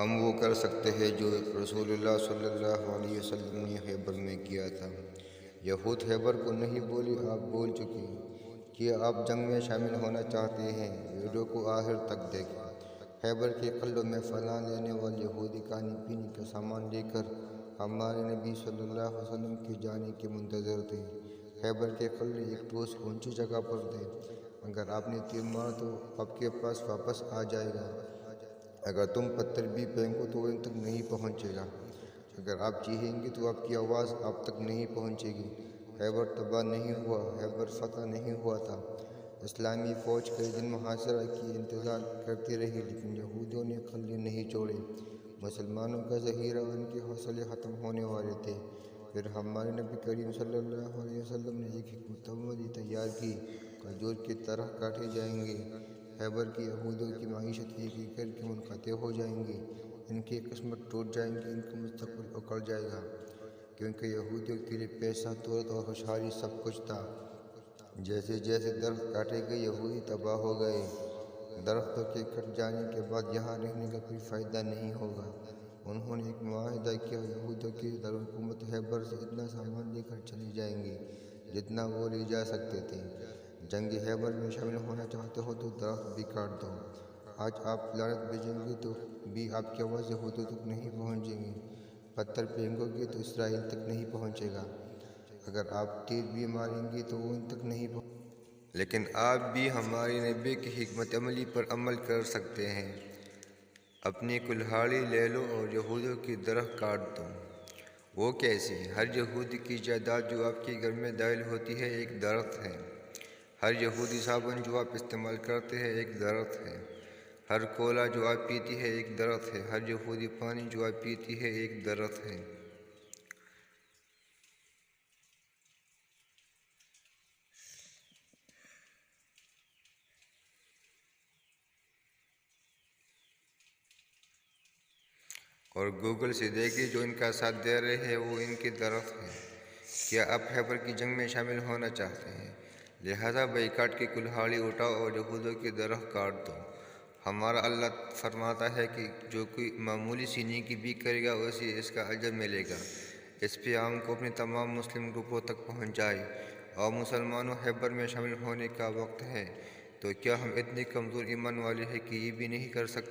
ہم وہ کر سکتے ہیں جو رسول اللہ صلی اللہ علیہ وسلم نے خیبر میں کیا تھا۔ یہود خیبر کو نہیں بولی، آپ بول چکے کہ آپ جنگ میں شامل ہونا چاہتے ہیں۔ ویڈیو کو آخر تک دیکھیں۔ خیبر کے قلعوں میں فلاں لینے والے یہودی کھانے پینے کا سامان لے کر ہمارے نبی صلی اللہ علیہ وسلم کے جانے کے منتظر تھے۔ خیبر کے قلعے ایک ٹھوس اونچی جگہ پر تھے۔ اگر آپ نے تیر مارا تو آپ کے پاس واپس آ جائے گا، اگر تم پتھر بھی پھینکو تو وہ ان تک نہیں پہنچے گا، اگر آپ چیخیں گے تو آپ کی آواز آپ تک نہیں پہنچے گی۔ خیبر تباہ نہیں ہوا، خیبر فتح نہیں ہوا تھا۔ اسلامی فوج کئی دن محاصرہ کی انتظار کرتی رہی، لیکن یہودیوں نے قلعے نہیں چھوڑے۔ مسلمانوں کا ذخیرہ اور ان کے حوصلے ختم ہونے والے تھے۔ پھر ہمارے نبی کریم صلی اللہ علیہ وسلم نے ایک حکمت عملی تیار کی۔ کھجور کی طرح کاٹے جائیں گے۔ خیبر کے یہودیوں کی معیشت ایک ایک کر کے منقطع ہو جائیں گی، ان کی قسمت ٹوٹ جائیں گی، ان کا مستقبل اکھڑ جائے گا، کیونکہ یہودیوں کے لیے پیسہ، دولت اور خوشحالی سب کچھ تھا۔ جیسے جیسے درخت کاٹے گئے، یہودی تباہ ہو گئے۔ درختوں کے کٹ جانے کے بعد یہاں رہنے کا کوئی فائدہ نہیں ہوگا۔ انہوں نے ایک معاہدہ کیا، یہودیوں کے دارالحکومت خیبر سے اتنا سامان لے کر چلے جائیں گے جتنا وہ لے جا سکتے تھے۔ جنگ خیبر میں شامل ہونا چاہتے ہو تو درخت بھی کاٹ دو۔ آج آپ لعنت بھیجیں گے تو بھی آپ کی آواز یہودیوں تک نہیں پہنچے گی، پتھر پھینکو گے تو اسرائیل تک نہیں پہنچے گا، اگر آپ تیر بھی ماریں گے تو وہ ان تک نہیں پہنچے گا۔ لیکن آپ بھی ہمارے نبی کی حکمت عملی پر عمل کر سکتے ہیں۔ اپنی کلہاڑی لے لو اور یہودیوں کی درخت کاٹ دو۔ وہ کیسے؟ ہر یہودی کی جائیداد جو آپ کے گھر میں داخل ہوتی ہے ایک درخت ہے۔ ہر یہودی صابن جو آپ استعمال کرتے ہیں ایک درخت ہے۔ ہر کولا جو آپ پیتی ہے ایک درخت ہے۔ ہر یہودی پانی جو آپ پیتی ہے ایک درخت ہے۔ اور گوگل سے دیکھیں، جو ان کا ساتھ دے رہے ہیں وہ ان کے درخت ہیں۔ کیا آپ خیبر کی جنگ میں شامل ہونا چاہتے ہیں؟ لہٰذا بائیکاٹ کی کلہاڑی اٹھاؤ اور یہودیوں کی درخت کاٹ دو۔ ہمارا اللہ فرماتا ہے کہ جو کوئی معمولی سی نیکی بھی کرے گا اسے اس کا اجر ملے گا۔ اس پیغام کو اپنے تمام مسلم گروپوں تک پہنچائیں۔ اور مسلمانوں، خیبر میں شامل ہونے کا وقت ہے، تو کیا ہم اتنے کمزور ایمان والے ہیں کہ یہ بھی نہیں کر سکتے؟